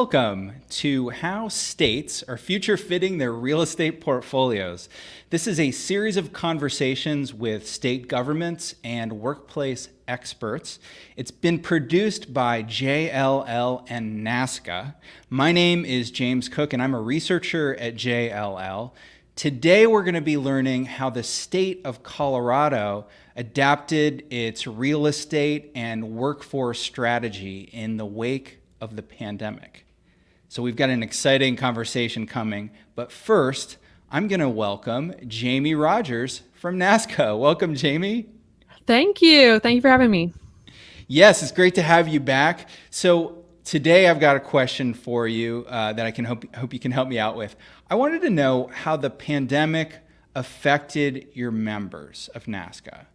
welcome to How States Are Future Fitting Their Real Estate Portfolios. This is a series of conversations with state governments and workplace experts. It's been produced by JLL and NASCA. My name is James Cook, and I'm a researcher at JLL. Today, we're going to be learning how the state of Colorado adapted its real estate and workforce strategy in the wake of the pandemic. So we've got an exciting conversation coming, but first, I'm going to welcome Jamie Rogers from NASCA. Welcome, Jamie. Thank you. Thank you for having me. Yes, it's great to have you back. So today I've got a question for you that I can hope you can help me out with. I wanted to know how the pandemic affected your members of NASCA.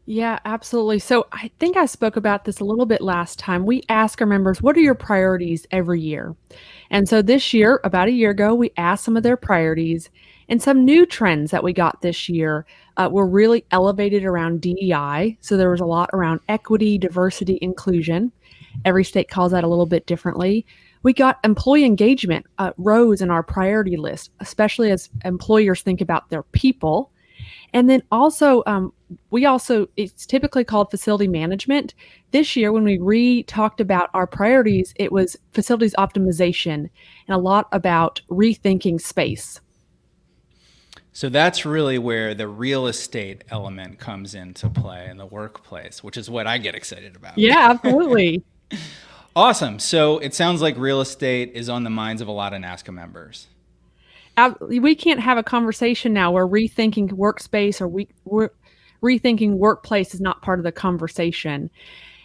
Yeah, absolutely. So I think I spoke about this a little bit last time. We ask our members, what are your priorities every year? And so this year, about a year ago, we asked some of their priorities, and some new trends that we got this year were really elevated around DEI. So there was a lot around equity, diversity, inclusion. Every state calls that a little bit differently. We got employee engagement rose in our priority list, especially as employers think about their people. And then also, it's typically called facility management. This year, when we talked about our priorities, it was facilities optimization and a lot about rethinking space. So that's really where the real estate element comes into play in the workplace, which is what I get excited about. Yeah, absolutely. Awesome. So it sounds like real estate is on the minds of a lot of NASCA members. We can't have a conversation now where rethinking workspace or rethinking workplace is not part of the conversation.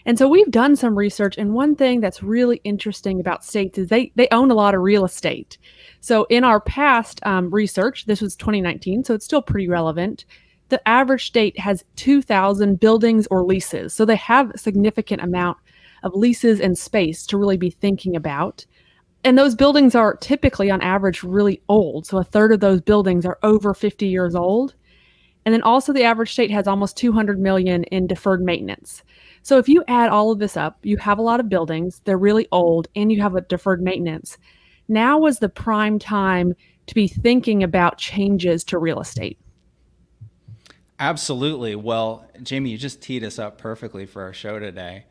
And so we've done some research, and one thing that's really interesting about states is they own a lot of real estate. So in our past research, this was 2019, so it's still pretty relevant. The average state has 2,000 buildings or leases. So they have a significant amount of leases and space to really be thinking about. And those buildings are typically, on average, really old. So a third of those buildings are over 50 years old. And then also the average state has almost 200 million in deferred maintenance. So if you add all of this up, you have a lot of buildings, they're really old, and you have a deferred maintenance. Now is the prime time to be thinking about changes to real estate. Absolutely. Well, Jamie, you just teed us up perfectly for our show today.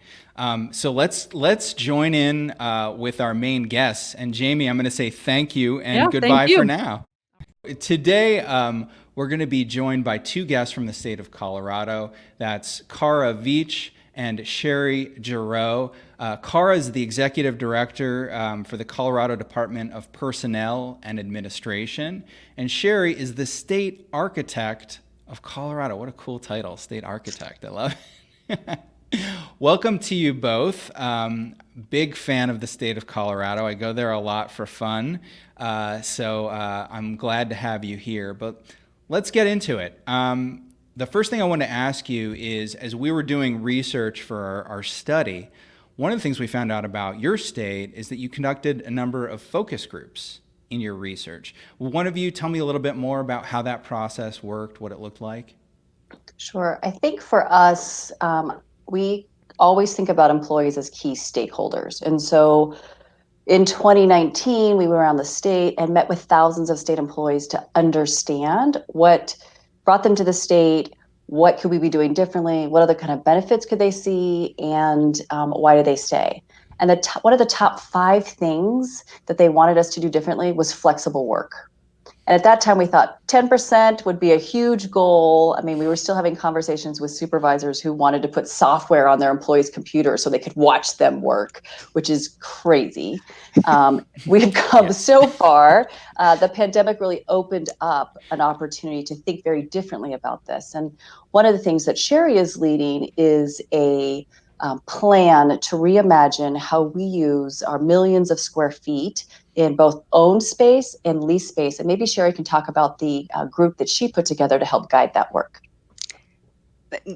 So let's join in with our main guests. And Jamie, I'm going to say thank you and goodbye for now. Today, we're going to be joined by two guests from the state of Colorado. That's Cara Veach and Sherry Giroux. Cara is the executive director for the Colorado Department of Personnel and Administration, and Sherry is the state architect of Colorado. What a cool title, state architect. I love it. Welcome to you both. Big fan of the state of Colorado. I go there a lot for fun. So I'm glad to have you here, but let's get into it. The first thing I want to ask you is, as we were doing research for our study, one of the things we found out about your state is that you conducted a number of focus groups in your research. Will one of you tell me a little bit more about how that process worked, what it looked like? Sure. I think for us, we always think about employees as key stakeholders. And so in 2019, we went around the state and met with thousands of state employees to understand what brought them to the state, what could we be doing differently, what other kind of benefits could they see, and why did they stay? And one of the top 5 things that they wanted us to do differently was flexible work. And at that time, we thought 10% would be a huge goal. I mean, we were still having conversations with supervisors who wanted to put software on their employees' computers so they could watch them work, which is crazy. We've come so far. The pandemic really opened up an opportunity to think very differently about this. And one of the things that Sherry is leading is a plan to reimagine how we use our millions of square feet in both owned space and lease space. And maybe Sherry can talk about the group that she put together to help guide that work.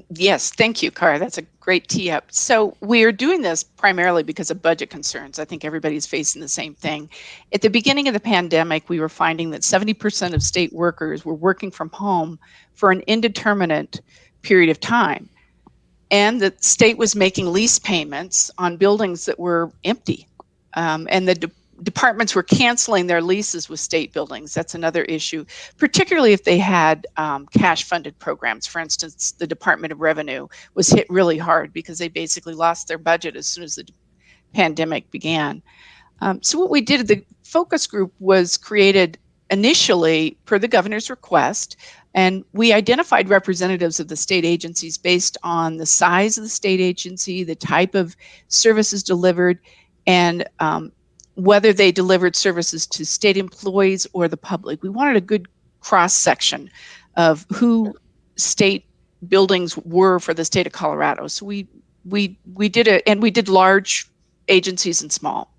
Yes, thank you, Cara. That's a great tee up. So we're doing this primarily because of budget concerns. I think everybody's facing the same thing. At the beginning of the pandemic, we were finding that 70% of state workers were working from home for an indeterminate period of time. And the state was making lease payments on buildings that were empty. and the departments were canceling their leases with state buildings. That's another issue, particularly if they had cash-funded programs. For instance, the Department of Revenue was hit really hard because they basically lost their budget as soon as the pandemic began. So what we did, the focus group was created initially per the governor's request, and we identified representatives of the state agencies based on the size of the state agency, the type of services delivered, and whether they delivered services to state employees or the public. We wanted a good cross-section of who state buildings were for the state of Colorado. So we did it, and we did large agencies and small.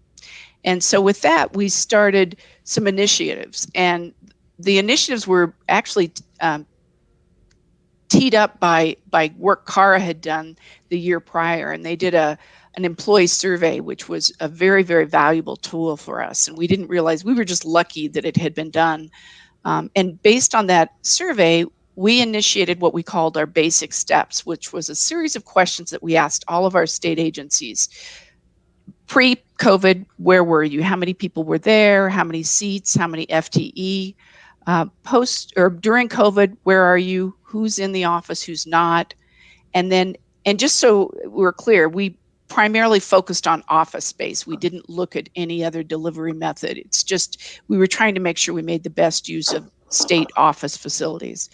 And so with that, we started some initiatives, and the initiatives were actually teed up by work Cara had done the year prior, and they did an employee survey, which was a very, very valuable tool for us. And we didn't realize, we were just lucky that it had been done. And based on that survey, we initiated what we called our basic steps, which was a series of questions that we asked all of our state agencies. Pre-COVID, where were you? How many people were there? How many seats? How many FTE? Post or during COVID, where are you? Who's in the office? Who's not? And just so we're clear, we primarily focused on office space. We didn't look at any other delivery method. It's just, we were trying to make sure we made the best use of state office facilities.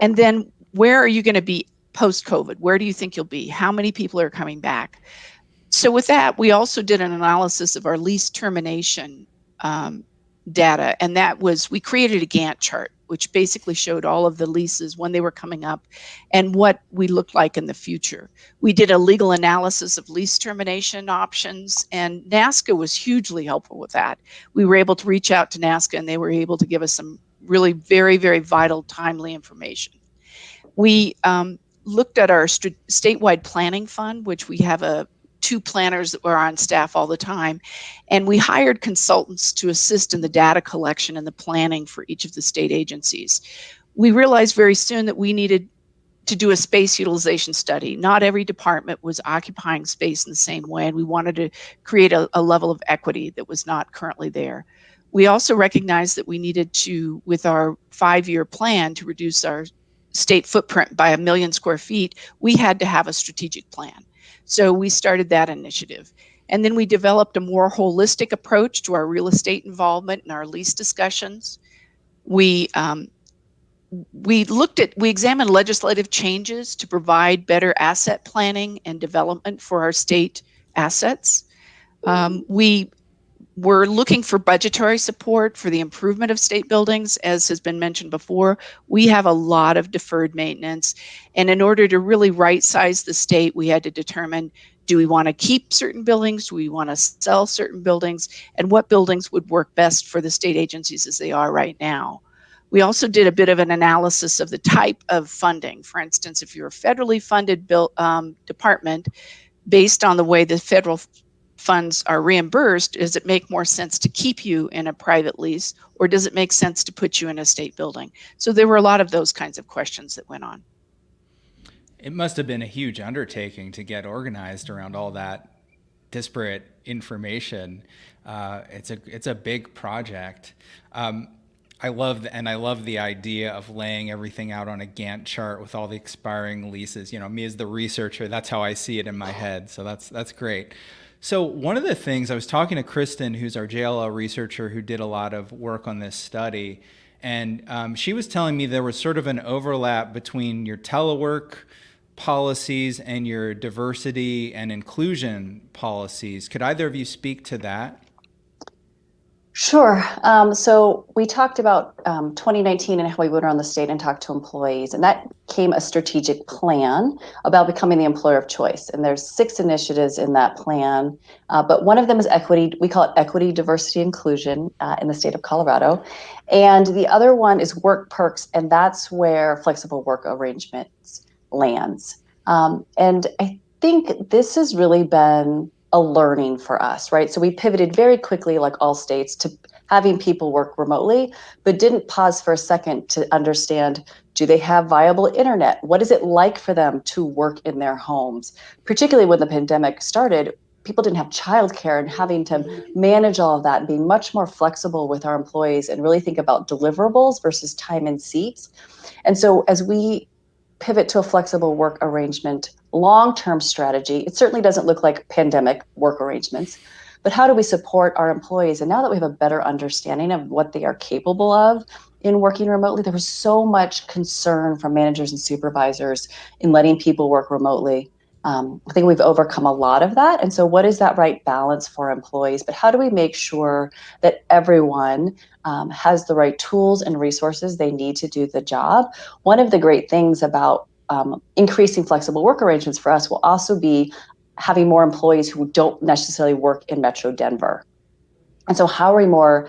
And then, where are you going to be post-COVID? Where do you think you'll be? How many people are coming back? So with that, we also did an analysis of our lease termination data, and that was, we created a Gantt chart, which basically showed all of the leases when they were coming up and what we looked like in the future. We did a legal analysis of lease termination options, and NASCA was hugely helpful with that. We were able to reach out to NASCA, and they were able to give us some really very, very vital, timely information. We looked at our statewide planning fund, which we have two planners that were on staff all the time, and we hired consultants to assist in the data collection and the planning for each of the state agencies. We realized very soon that we needed to do a space utilization study. Not every department was occupying space in the same way, and we wanted to create a level of equity that was not currently there. We also recognized that we needed to, with our 5-year plan to reduce our state footprint by 1 million square feet, we had to have a strategic plan. So we started that initiative. And then we developed a more holistic approach to our real estate involvement and our lease discussions. We examined legislative changes to provide better asset planning and development for our state assets. We were looking for budgetary support for the improvement of state buildings. As has been mentioned before, we have a lot of deferred maintenance. And in order to really right-size the state, we had to determine, do we want to keep certain buildings? Do we want to sell certain buildings? And what buildings would work best for the state agencies as they are right now? We also did a bit of an analysis of the type of funding. For instance, if you're a federally funded department, based on the way the federal funds are reimbursed, does it make more sense to keep you in a private lease, or does it make sense to put you in a state building? So there were a lot of those kinds of questions that went on. It must have been a huge undertaking to get organized around all that disparate information. It's a big project. I love the idea of laying everything out on a Gantt chart with all the expiring leases. You know, me as the researcher, that's how I see it in my head. So that's great. So one of the things, I was talking to Kristen, who's our JLL researcher who did a lot of work on this study, and she was telling me there was sort of an overlap between your telework policies and your diversity and inclusion policies. Could either of you speak to that? Sure. So we talked about 2019 and how we went around the state and talked to employees, and that came a strategic plan about becoming the employer of choice. And there's 6 initiatives in that plan, but one of them is equity. We call it equity, diversity, inclusion in the state of Colorado. And the other one is work perks, and that's where flexible work arrangements lands. And I think this has really been a learning for us, right? So we pivoted very quickly, like all states, to having people work remotely, but didn't pause for a second to understand, do they have viable internet? What is it like for them to work in their homes? Particularly when the pandemic started, people didn't have childcare, and having to manage all of that and being much more flexible with our employees and really think about deliverables versus time and seats. And so as we pivot to a flexible work arrangement long-term strategy, it certainly doesn't look like pandemic work arrangements, but how do we support our employees? And now that we have a better understanding of what they are capable of in working remotely, there was so much concern from managers and supervisors in letting people work remotely. I think we've overcome a lot of that. And so what is that right balance for employees? But how do we make sure that everyone has the right tools and resources they need to do the job? One of the great things about increasing flexible work arrangements for us will also be having more employees who don't necessarily work in Metro Denver. And so how are we more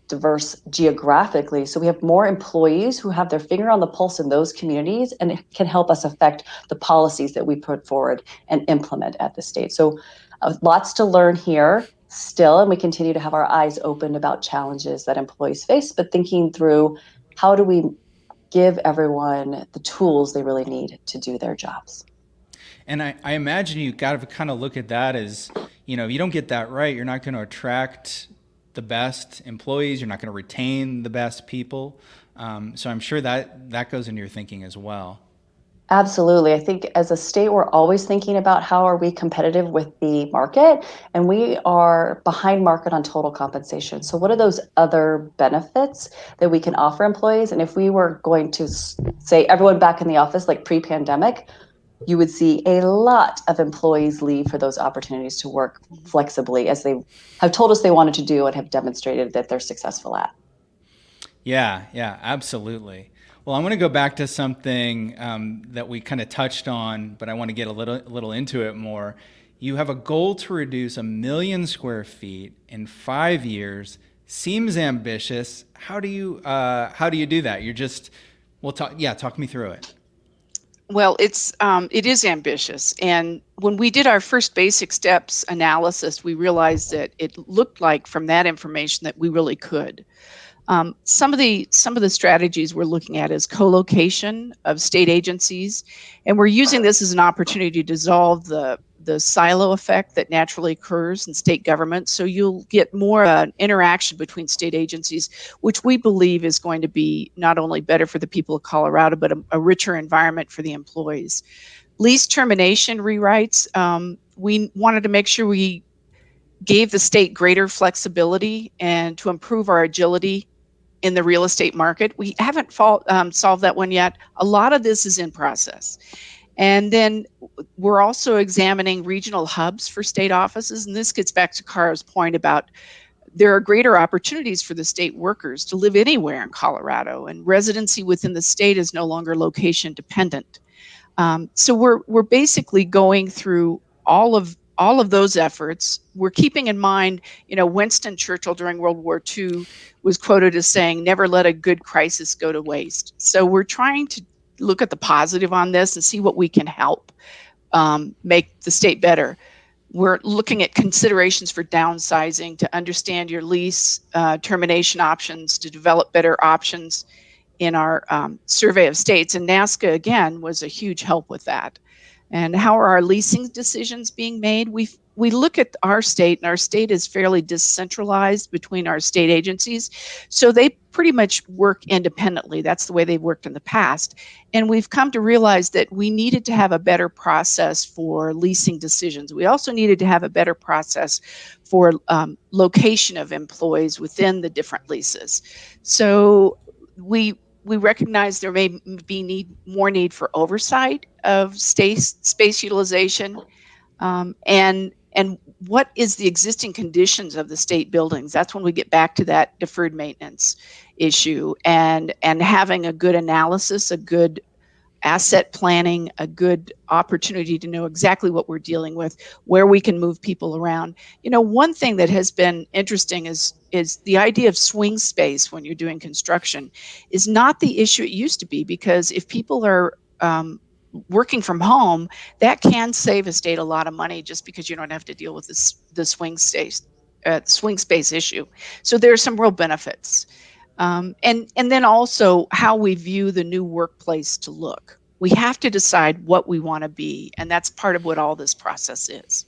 diverse geographically, so we have more employees who have their finger on the pulse in those communities and it can help us affect the policies that we put forward and implement at the state. So lots to learn here still, and we continue to have our eyes open about challenges that employees face, but thinking through how do we give everyone the tools they really need to do their jobs. And I imagine you got to kind of look at that as, you know, if you don't get that right, you're not going to attract the best employees. You're not going to retain the best people. So I'm sure that goes into your thinking as well. Absolutely. I think as a state, we're always thinking about how are we competitive with the market, and we are behind market on total compensation. So what are those other benefits that we can offer employees? And if we were going to say everyone back in the office like pre-pandemic, you would see a lot of employees leave for those opportunities to work flexibly, as they have told us they wanted to do and have demonstrated that they're successful at. Yeah, absolutely. Well, I want to go back to something that we kind of touched on, but I want to get a little into it more. You have a goal to reduce 1 million square feet in 5 years. Seems ambitious. How do you do that? Talk me through it. Well, it is ambitious. And when we did our first basic steps analysis, we realized that it looked like from that information that we really could. Some of the strategies we're looking at is co-location of state agencies, and we're using this as an opportunity to dissolve the silo effect that naturally occurs in state government. So you'll get more interaction between state agencies, which we believe is going to be not only better for the people of Colorado, but a richer environment for the employees. Lease termination rewrites, we wanted to make sure we gave the state greater flexibility and to improve our agility in the real estate market. We haven't solved that one yet. A lot of this is in process. And then we're also examining regional hubs for state offices. And this gets back to Kara's point about there are greater opportunities for the state workers to live anywhere in Colorado, and residency within the state is no longer location dependent. So we're basically going through all of those efforts. We're keeping in mind, Winston Churchill during World War II was quoted as saying, "Never let a good crisis go to waste." So we're trying to look at the positive on this and see what we can help make the state better. We're looking at considerations for downsizing, to understand your lease termination options, to develop better options in our survey of states. And NASCA, again, was a huge help with that. And how are our leasing decisions being made? We look at our state, and our state is fairly decentralized between our state agencies. So they pretty much work independently. That's the way they've worked in the past. And we've come to realize that we needed to have a better process for leasing decisions. We also needed to have a better process for location of employees within the different leases. So we recognize there may be more need for oversight of space utilization, and what is the existing conditions of the state buildings. That's when we get back to that deferred maintenance issue, and having a good analysis, a good asset planning, a good opportunity to know exactly what we're dealing with, where we can move people around. One thing that has been interesting is the idea of swing space when you're doing construction is not the issue it used to be, because if people are working from home, that can save a state a lot of money, just because you don't have to deal with the swing space issue. So there are some real benefits. And then also how we view the new workplace to look. We have to decide what we want to be, and that's part of what all this process is.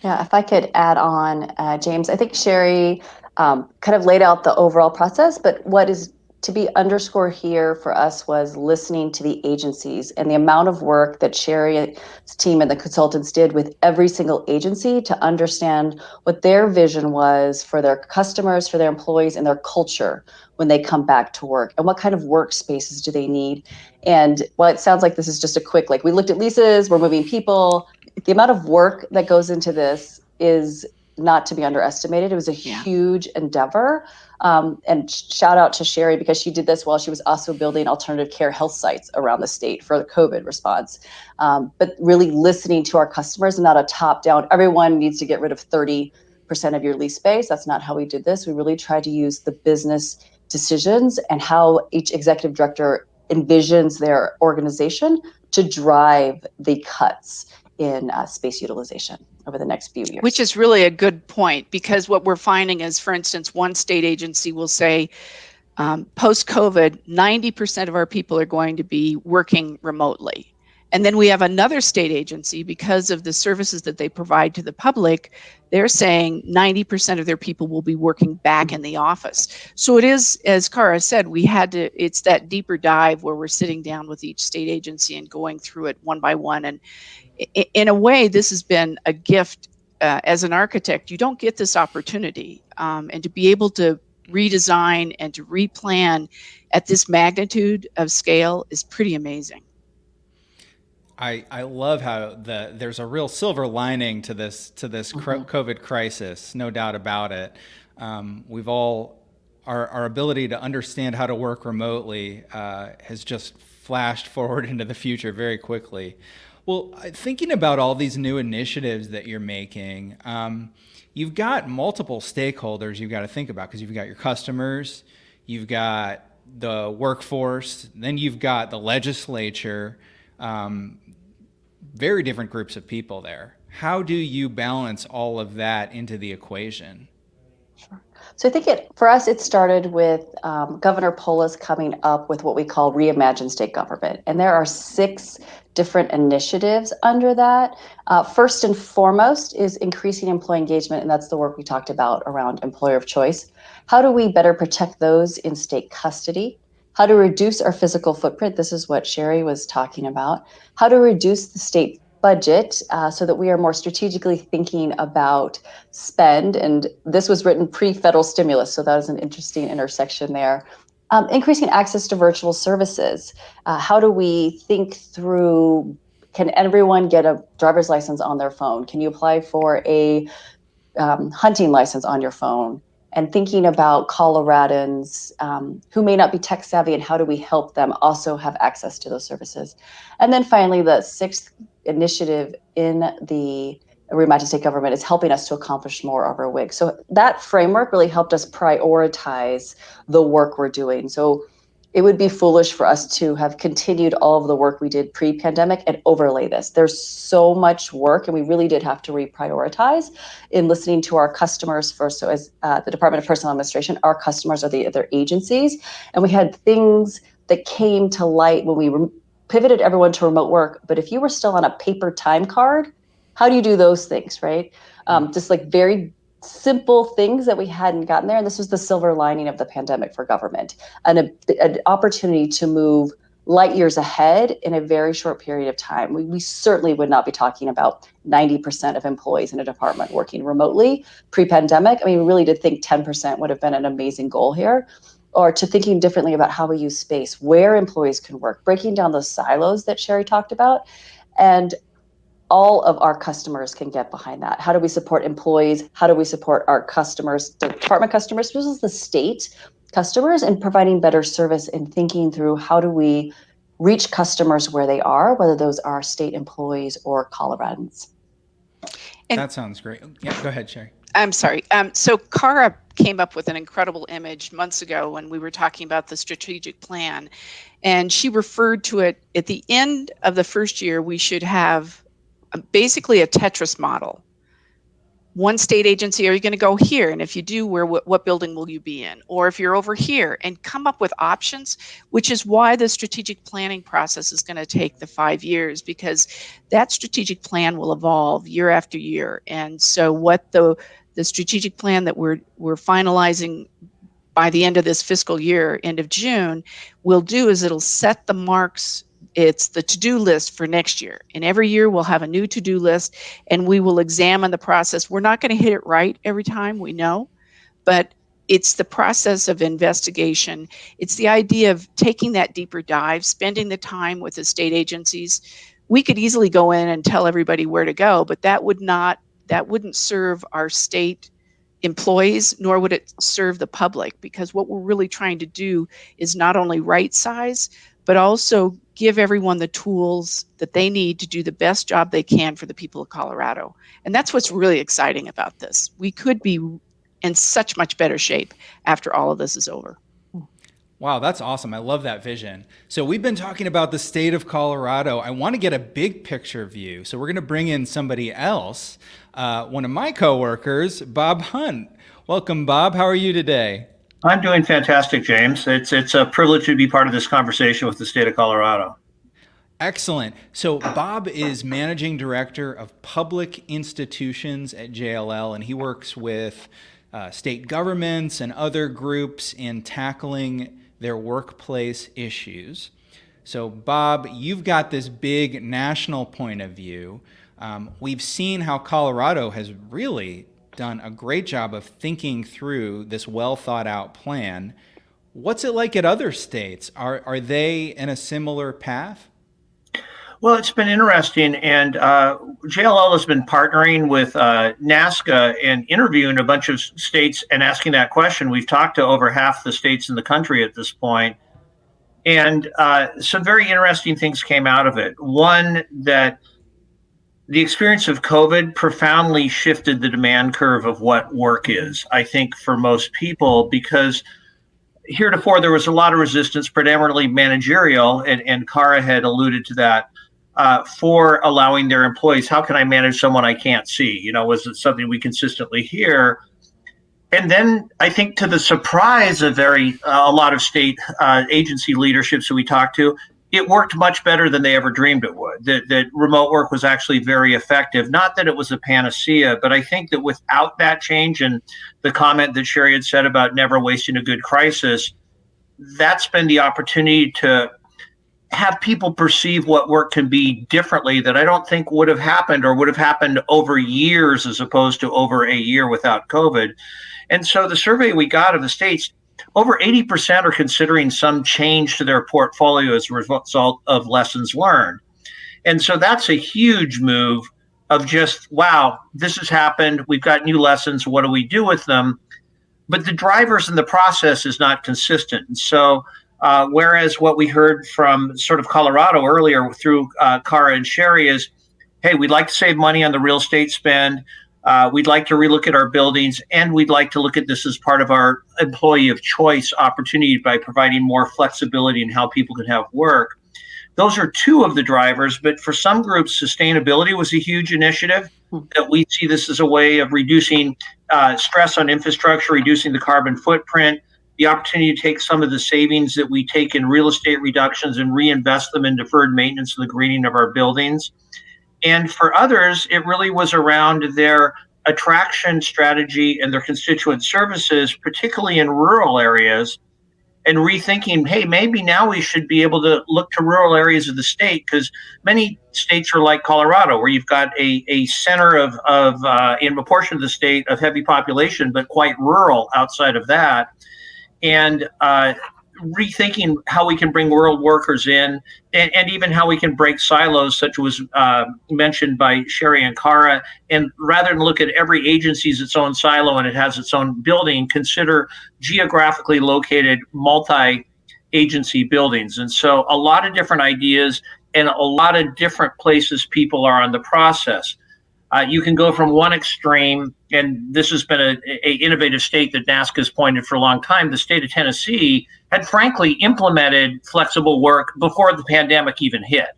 Yeah, if I could add on, James, I think Sherry kind of laid out the overall process, but what is to be underscored here for us was listening to the agencies and the amount of work that Sherry's team and the consultants did with every single agency to understand what their vision was for their customers, for their employees, and their culture when they come back to work, and what kind of workspaces do they need. And while it sounds like this is just a quick, like we looked at leases, we're moving people, the amount of work that goes into this is not to be underestimated. It was a huge endeavor. And shout out to Sherry, because she did this while she was also building alternative care health sites around the state for the COVID response. But really listening to our customers and not a top down, everyone needs to get rid of 30% of your lease space. That's not how we did this. We really tried to use the business decisions and how each executive director envisions their organization to drive the cuts in space utilization over the next few years. Which is really a good point, because what we're finding is, for instance, one state agency will say, post-COVID, 90% of our people are going to be working remotely. And then we have another state agency, because of the services that they provide to the public, they're saying 90% of their people will be working back in the office. So it is, as Cara said, it's that deeper dive where we're sitting down with each state agency and going through it one by one. And in a way, this has been a gift. As an architect, you don't get this opportunity. And to be able to redesign and to replan at this magnitude of scale is pretty amazing. I love how there's a real silver lining to this COVID crisis, no doubt about it. We've all our ability to understand how to work remotely has just flashed forward into the future very quickly. Well, thinking about all these new initiatives that you're making, you've got multiple stakeholders you've got to think about, because you've got your customers, you've got the workforce, then you've got the legislature, very different groups of people there. How do you balance all of that into the equation? Sure. So I think for us, it started with Governor Polis coming up with what we call Reimagine State Government. And there are 6 different initiatives under that. First and foremost is increasing employee engagement, and that's the work we talked about around employer of choice. How do we better protect those in state custody? How to reduce our physical footprint? This is what Sherry was talking about. How to reduce the state budget so that we are more strategically thinking about spend. And this was written pre-federal stimulus, so that was an interesting intersection there. Increasing access to virtual services. How do we think through, can everyone get a driver's license on their phone? Can you apply for a hunting license on your phone? And thinking about Coloradans who may not be tech savvy, and how do we help them also have access to those services? And then finally, the 6th initiative in the Reimagine State Government is helping us to accomplish more of our WIG. So that framework really helped us prioritize the work we're doing. So it would be foolish for us to have continued all of the work we did pre-pandemic and overlay this. There's so much work, and we really did have to reprioritize in listening to our customers first. So as the Department of Personnel Administration, our customers are the other agencies, and we had things that came to light when we pivoted everyone to remote work. But if you were still on a paper time card, how do you do those things, right? Just like very simple things that we hadn't gotten there. And this was the silver lining of the pandemic for government, and an opportunity to move light years ahead in a very short period of time. We certainly would not be talking about 90% of employees in a department working remotely pre-pandemic. I mean, we really did think 10% would have been an amazing goal here. Or to thinking differently about how we use space, where employees can work, breaking down those silos that Sherry talked about. And all of our customers can get behind that. How do we support employees? How do we support our customers, the department customers, as well as the state customers, and providing better service and thinking through how do we reach customers where they are, whether those are state employees or Coloradans. And that sounds great. Yeah, go ahead, Sherry. I'm sorry. So Cara came up with an incredible image months ago when we were talking about the strategic plan. And she referred to it at the end of the first year, we should have basically a Tetris model. one state agency, are you going to go here? And if you do, what building will you be in? Or if you're over here, and come up with options, which is why the strategic planning process is going to take the 5 years, because that strategic plan will evolve year after year. And so what the strategic plan that we're finalizing by the end of this fiscal year, end of June, will do is it'll set the marks. It's the to-do list for next year. And every year we'll have a new to-do list, and we will examine the process. We're not going to hit it right every time, we know, but it's the process of investigation. It's the idea of taking that deeper dive, spending the time with the state agencies. We could easily go in and tell everybody where to go, but that wouldn't serve our state employees, nor would it serve the public, because what we're really trying to do is not only right size, but also give everyone the tools that they need to do the best job they can for the people of Colorado. And that's what's really exciting about this. We could be in such much better shape after all of this is over. Wow, that's awesome. I love that vision. So we've been talking about the state of Colorado. I want to get a big picture view. So we're going to bring in somebody else, one of my coworkers, Bob Hunt. Welcome, Bob. How are you today? I'm doing fantastic, James. It's a privilege to be part of this conversation with the state of Colorado. Excellent. So Bob is Managing Director of Public Institutions at JLL, and he works with state governments and other groups in tackling their workplace issues. So Bob, you've got this big national point of view. We've seen how Colorado has really done a great job of thinking through this well thought out plan. What's it like at other states? Are they in a similar path? Well, it's been interesting, and JLL has been partnering with NASCA and interviewing a bunch of states and asking that question. We've talked to over half the states in the country at this point, and some very interesting things came out of it. One, that the experience of COVID profoundly shifted the demand curve of what work is, I think, for most people, because heretofore there was a lot of resistance, predominantly managerial, and Kara had alluded to that, for allowing their employees, how can I manage someone I can't see? You know, was it something we consistently hear? And then I think, to the surprise of a lot of state agency leaderships that we talked to, it worked much better than they ever dreamed it would. That remote work was actually very effective. Not that it was a panacea, but I think that without that change, and the comment that Sherry had said about never wasting a good crisis, that's been the opportunity to have people perceive what work can be differently, that I don't think would have happened, or would have happened over years as opposed to over a year without COVID. And so the survey we got of the states, over 80% are considering some change to their portfolio as a result of lessons learned. And so that's a huge move of just, wow, this has happened. We've got new lessons. What do we do with them? But the drivers in the process is not consistent. And so whereas what we heard from sort of Colorado earlier through Kara and Sherry is, hey, we'd like to save money on the real estate spend. We'd like to relook at our buildings, and we'd like to look at this as part of our employee of choice opportunity by providing more flexibility in how people can have work. Those are two of the drivers, but for some groups, sustainability was a huge initiative. That we see this as a way of reducing stress on infrastructure, reducing the carbon footprint, the opportunity to take some of the savings that we take in real estate reductions and reinvest them in deferred maintenance and the greening of our buildings. And for others, it really was around their attraction strategy and their constituent services, particularly in rural areas, and rethinking, hey, maybe now we should be able to look to rural areas of the state, because many states are like Colorado, where you've got a center of in a portion of the state of heavy population, but quite rural outside of that. And rethinking how we can bring rural workers in, and even how we can break silos, such was mentioned by Sherry and Kara. And rather than look at every agency as its own silo and it has its own building, consider geographically located multi-agency buildings. And so a lot of different ideas and a lot of different places people are on the process. You can go from one extreme, and this has been an innovative state that NASCA has pointed for a long time. The state of Tennessee had frankly implemented flexible work before the pandemic even hit.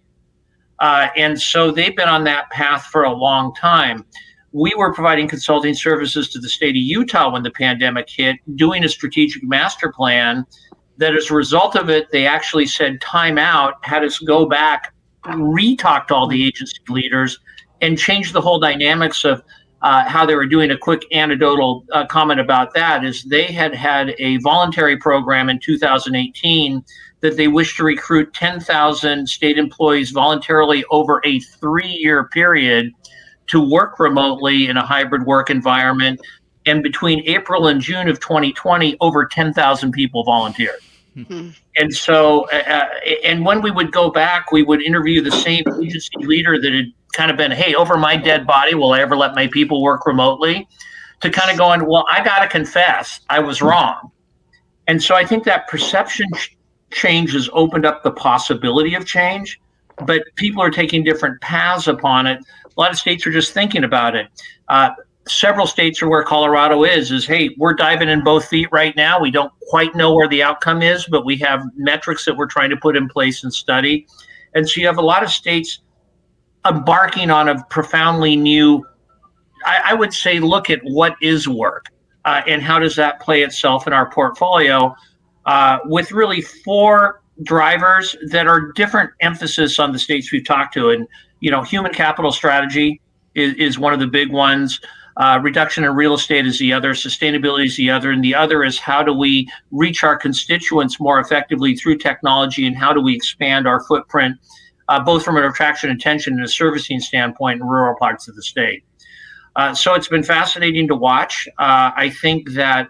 And so they've been on that path for a long time. we were providing consulting services to the state of Utah when the pandemic hit, doing a strategic master plan that as a result of it, they actually said time out, had us go back, re-talk to all the agency leaders and change the whole dynamics of how they were doing. A quick anecdotal comment about that is they had a voluntary program in 2018 that they wished to recruit 10,000 state employees voluntarily over a 3-year period to work remotely in a hybrid work environment. And between April and June of 2020, over 10,000 people volunteered. Mm-hmm. And so, and when we would go back, we would interview the same agency leader that had kind of been, hey, over my dead body, will I ever let my people work remotely? To kind of going, well, I got to confess, I was wrong. And so I think that perception change has opened up the possibility of change, but people are taking different paths upon it. A lot of states are just thinking about it. Several states are where Colorado is, hey, we're diving in both feet right now. We don't quite know where the outcome is, but we have metrics that we're trying to put in place and study. And so you have a lot of states embarking on a profoundly new, I would say, look at what is work and how does that play itself in our portfolio with really 4 drivers that are different emphasis on the states we've talked to. And, human capital strategy is one of the big ones. Reduction in real estate is the other, sustainability is the other, and the other is how do we reach our constituents more effectively through technology, and how do we expand our footprint, both from an attraction, attention, and a servicing standpoint in rural parts of the state. So it's been fascinating to watch. I think that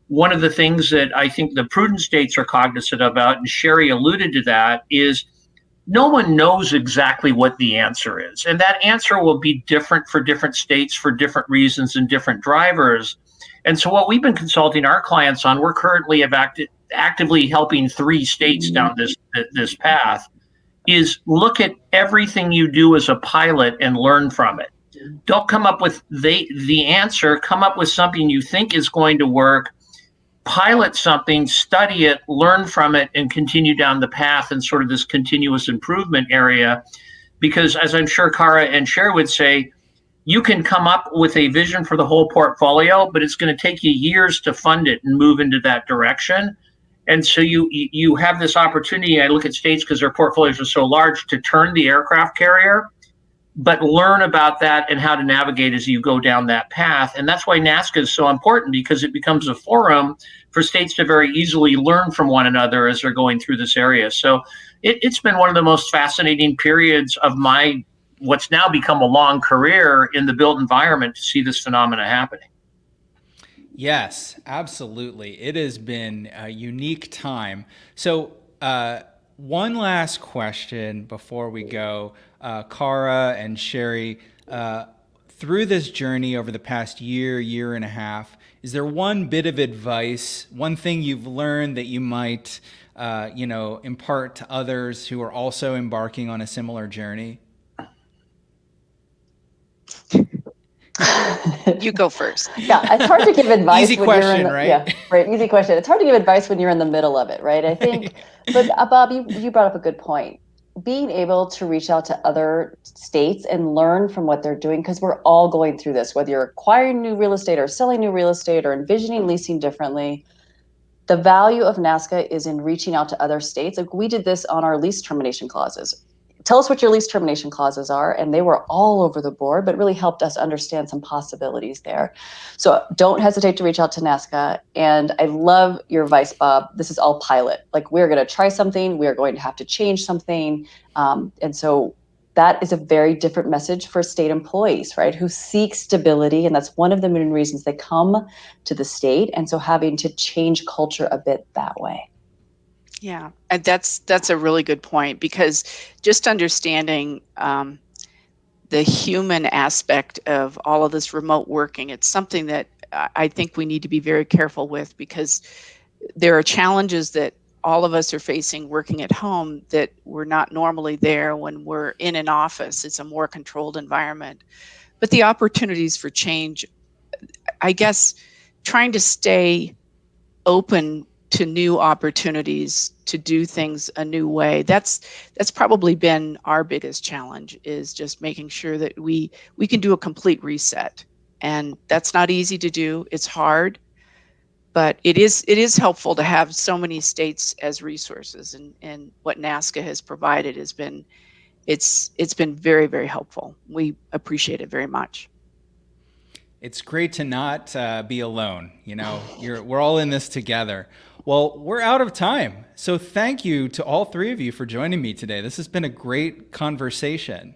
one of the things that I think the prudent states are cognizant about, and Sherry alluded to that, is no one knows exactly what the answer is. And that answer will be different for different states for different reasons and different drivers. And so what we've been consulting our clients on, we're currently actively helping 3 states down this path, is look at everything you do as a pilot and learn from it. Don't come up with the answer, come up with something you think is going to work, pilot something, study it, learn from it, and continue down the path in sort of this continuous improvement area. Because as I'm sure Kara and Sherry would say, you can come up with a vision for the whole portfolio, but it's going to take you years to fund it and move into that direction. And so you have this opportunity. I look at states because their portfolios are so large to turn the aircraft carrier, but learn about that and how to navigate as you go down that path. And that's why NASCA is so important, because it becomes a forum for states to very easily learn from one another as they're going through this area. So it's been one of the most fascinating periods of my what's now become a long career in the built environment to see this phenomena happening. Yes, absolutely. It has been a unique time. So one last question before we go. Kara and Sherry, through this journey over the past year and a half, is there one bit of advice, one thing you've learned that you might, impart to others who are also embarking on a similar journey? You go first. Yeah, it's hard to give advice. Easy question, right? Yeah, right. Easy question. It's hard to give advice when you're in the middle of it, right? I think, but Bob, you brought up a good point. Being able to reach out to other states and learn from what they're doing, because we're all going through this, whether you're acquiring new real estate or selling new real estate or envisioning leasing differently. The value of NASCA is in reaching out to other states. Like we did this on our lease termination clauses. Tell us what your lease termination clauses are. And they were all over the board, but really helped us understand some possibilities there. So don't hesitate to reach out to NASCA. And I love your advice, Bob. This is all pilot. Like we're going to try something. We are going to have to change something. And so that is a very different message for state employees, right? Who seek stability. And that's one of the main reasons they come to the state. And so having to change culture a bit that way. Yeah, and that's a really good point, because just understanding the human aspect of all of this remote working, it's something that I think we need to be very careful with, because there are challenges that all of us are facing working at home that we're not normally there when we're in an office. It's a more controlled environment. But the opportunities for change, I guess, trying to stay open to new opportunities to do things a new way. That's probably been our biggest challenge, is just making sure that we can do a complete reset. And that's not easy to do. It's hard, but it is helpful to have so many states as resources, and what NASCA has provided has been it's been very, very helpful. We appreciate it very much. It's great to not be alone. You know, we're all in this together. Well, we're out of time. So thank you to all three of you for joining me today. This has been a great conversation.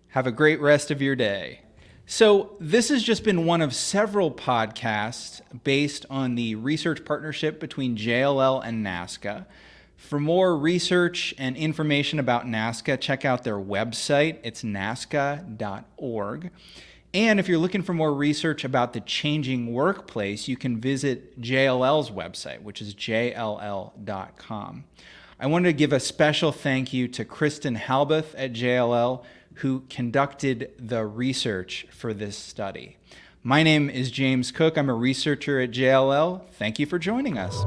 Have a great rest of your day. So this has just been one of several podcasts based on the research partnership between JLL and NASCA. For more research and information about NASCA, check out their website. It's nasca.org. And if you're looking for more research about the changing workplace, you can visit JLL's website, which is jll.com. I wanted to give a special thank you to Kristen Halbeth at JLL, who conducted the research for this study. My name is James Cook. I'm a researcher at JLL. Thank you for joining us.